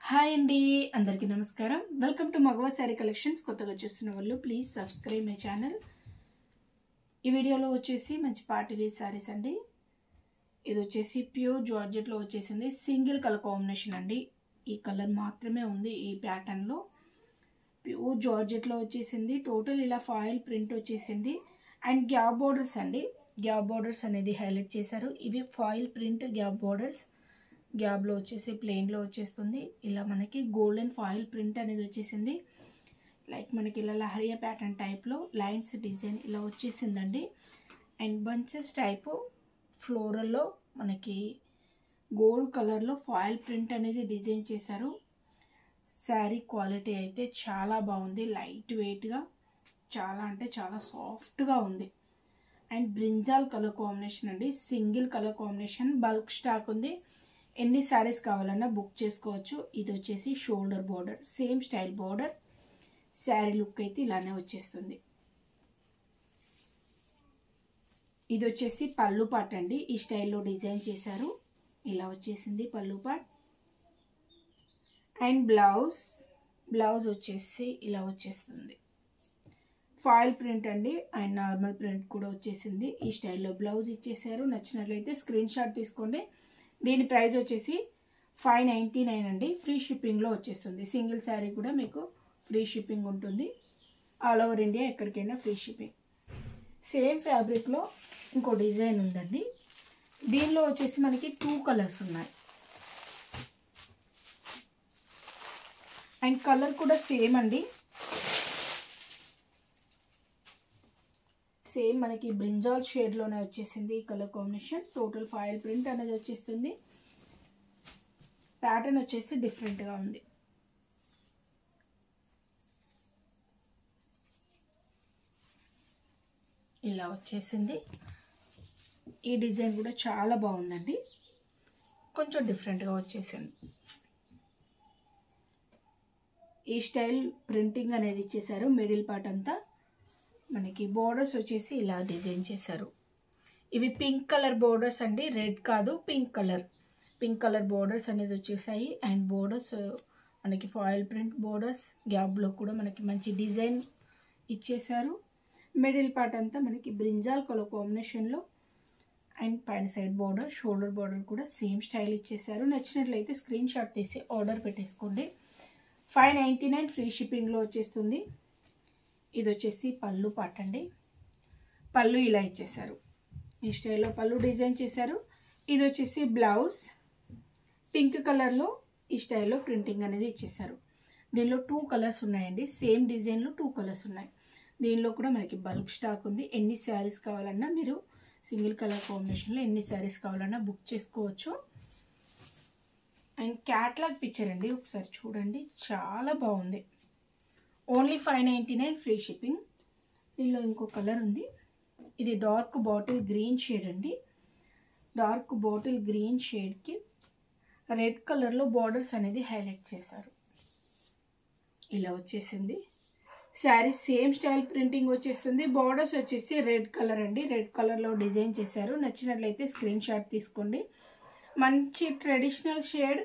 Hi అండి, అందరికీ నమస్కారం. Welcome to Magava sari collections. కొత్తగా చూస్తున్న వాళ్ళు ప్లీజ్ సబ్స్క్రైబ్ మై ఛానల్. ఈ వీడియోలో వచ్చేసి మంచి పార్టీ వేర్ శారీస్ అండి. ఇది వచ్చేసి ప్యూర్ జార్జెట్లో వచ్చేసింది, సింగిల్ కలర్ కాంబినేషన్ అండి. ఈ కలర్ మాత్రమే ఉంది ఈ ప్యాటర్న్లో. ప్యూర్ జార్జెట్లో వచ్చేసింది. టోటల్ ఇలా ఫాయిల్ ప్రింట్ వచ్చేసింది అండ్ గ్యాప్ బోర్డర్స్ అండి. గ్యాప్ బోర్డర్స్ అనేది హైలైట్ చేశారు. ఇవి ఫాయిల్ ప్రింట్ గ్యాప్ బోర్డర్స్. గ్యాప్లో వచ్చేసి ప్లెయిన్లో వచ్చేస్తుంది. ఇలా మనకి గోల్డెన్ ఫాయిల్ ప్రింట్ అనేది వచ్చేసింది. లైక్ మనకి ఇలా లహరియా ప్యాటర్న్ టైప్లో లైన్స్ డిజైన్ ఇలా వచ్చేసిందండి. అండ్ బంచెస్ టైపు ఫ్లోరల్లో మనకి గోల్డ్ కలర్లో ఫాయిల్ ప్రింట్ అనేది డిజైన్ చేశారు. శారీ క్వాలిటీ అయితే చాలా బాగుంది. లైట్ వెయిట్గా, చాలా అంటే చాలా సాఫ్ట్గా ఉంది. అండ్ బ్రింజాల్ కలర్ కాంబినేషన్ అండి. Single colour combination, bulk stock ఉంది. ఎన్ని శారీస్ కావాలన్నా బుక్ చేసుకోవచ్చు. ఇది వచ్చేసి shoulder border, same style border. Sari look అయితే ఇలానే వచ్చేస్తుంది. ఇది వచ్చేసి పళ్ళు పార్ట్ అండి. ఈ స్టైల్లో డిజైన్ చేశారు. ఇలా వచ్చేసింది పళ్ళు పార్ట్. అండ్ బ్లౌజ్ వచ్చేసి ఇలా వచ్చేస్తుంది. ఫాయిల్ ప్రింట్ అండి అండ్ నార్మల్ ప్రింట్ కూడా వచ్చేసింది. ఈ స్టైల్లో బ్లౌజ్ ఇచ్చేసారు. నచ్చినట్లయితే స్క్రీన్ షాట్ తీసుకోండి. దీని ప్రైస్ వచ్చేసి 599 అండి. ఫ్రీ షిప్పింగ్లో వచ్చేస్తుంది. సింగిల్ శారీ కూడా మీకు ఫ్రీ షిప్పింగ్ ఉంటుంది. ఆల్ ఓవర్ ఇండియా ఎక్కడికైనా ఫ్రీ షిప్పింగ్. సేమ్ ఫ్యాబ్రిక్లో ఇంకో డిజైన్ ఉందండి. దీనిలో వచ్చేసి మనకి 2 కలర్స్ ఉన్నాయి. అండ్ కలర్ కూడా సేమ్ అండి. సేమ్ మనకి బ్రింజాల్ షేడ్లోనే వచ్చేసింది ఈ colour combination. Total foil print అనేది వచ్చేస్తుంది. ప్యాటర్న్ వచ్చేసి డిఫరెంట్గా ఉంది. ఇలా వచ్చేసింది. ఈ డిజైన్ కూడా చాలా బాగుందండి. కొంచెం డిఫరెంట్గా వచ్చేసింది. ఈ స్టైల్ ప్రింటింగ్ అనేది ఇచ్చేసారు. మిడిల్ పార్ట్ అంతా మనకి బోర్డర్స్ వచ్చేసి ఇలా డిజైన్ చేశారు. ఇవి పింక్ కలర్ బోర్డర్స్ అండి, రెడ్ కాదు, పింక్ కలర్ బోర్డర్స్ అనేది వచ్చేసాయి. అండ్ బోర్డర్స్ మనకి ఫాయిల్ ప్రింట్ బోర్డర్స్. గ్యాప్లో కూడా మనకి మంచి డిజైన్ ఇచ్చేసారు. మిడిల్ పార్ట్ అంతా మనకి బ్రింజాల్ కలర్ కాంబినేషన్లో. అండ్ పైన సైడ్ బోర్డర్, షోల్డర్ బోర్డర్ కూడా సేమ్ స్టైల్ ఇచ్చేసారు. నచ్చినట్లయితే స్క్రీన్ షాట్ తీసి ఆర్డర్ పెట్టేసుకోండి. 599 ఫ్రీ షిప్పింగ్లో వచ్చేస్తుంది. ఇది వచ్చేసి పళ్ళు పార్ట్ అండి. పళ్ళు ఇలా ఇచ్చేసారు. ఈ స్టైల్లో పళ్ళు డిజైన్ చేశారు. ఇది వచ్చేసి బ్లౌజ్. పింక్ కలర్లో ఈ స్టైల్లో ప్రింటింగ్ అనేది ఇచ్చేసారు. దీనిలో 2 కలర్స్ ఉన్నాయండి. సేమ్ డిజైన్లో 2 కలర్స్ ఉన్నాయి. దీనిలో కూడా మనకి బల్క్ స్టాక్ ఉంది. ఎన్ని శారీస్ కావాలన్నా మీరు సింగిల్ కలర్ కాంబినేషన్లో ఎన్ని శారీస్ కావాలన్నా బుక్ చేసుకోవచ్చు. అండ్ క్యాట్లాగ్ పిక్చర్ అండి, ఒకసారి చూడండి, చాలా బాగుంది. Only 599 free shipping. దీనిలో ఇంకో కలర్ ఉంది. ఇది డార్క్ బాటిల్ గ్రీన్ షేడ్ అండి. డార్క్ బాటిల్ గ్రీన్ షేడ్కి రెడ్ కలర్లో బార్డర్స్ అనేది హైలైట్ చేశారు. ఇలా వచ్చేసింది. శారీ సేమ్ స్టైల్ ప్రింటింగ్ వచ్చేస్తుంది. బార్డర్స్ వచ్చేసి రెడ్ కలర్ అండి. రెడ్ కలర్లో డిజైన్ చేశారు. నచ్చినట్లయితే స్క్రీన్ షాట్ తీసుకోండి. మంచి ట్రెడిషనల్ షేడ్.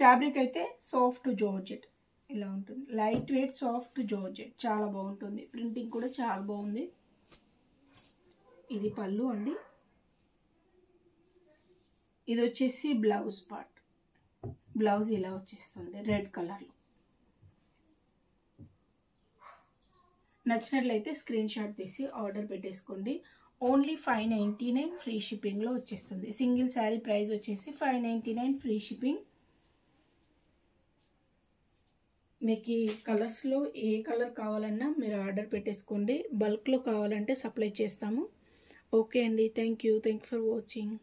ఫ్యాబ్రిక్ అయితే సాఫ్ట్ జార్జెట్ ఇలా ఉంటుంది. లైట్ వెయిట్ సాఫ్ట్ జార్జెట్, చాలా బాగుంటుంది. ప్రింటింగ్ కూడా చాలా బాగుంది. ఇది పళ్ళు అండి. ఇది వచ్చేసి బ్లౌజ్ పార్ట్. బ్లౌజ్ ఇలా వచ్చేస్తుంది రెడ్ కలర్లో. నచ్చినట్లయితే స్క్రీన్ షాట్ తీసి ఆర్డర్ పెట్టేసుకోండి. ఓన్లీ 599 ఫ్రీ షిప్పింగ్లో వచ్చేస్తుంది. సింగిల్ శారీ ప్రైస్ వచ్చేసి 599 ఫ్రీ షిప్పింగ్. మీకు ఈ కలర్స్లో ఏ కలర్ కావాలన్నా మీరు ఆర్డర్ పెట్టేసుకోండి. బల్క్లో కావాలంటే సప్లై చేస్తాము. ఓకే అండి, థ్యాంక్ యూ ఫర్ వాచింగ్.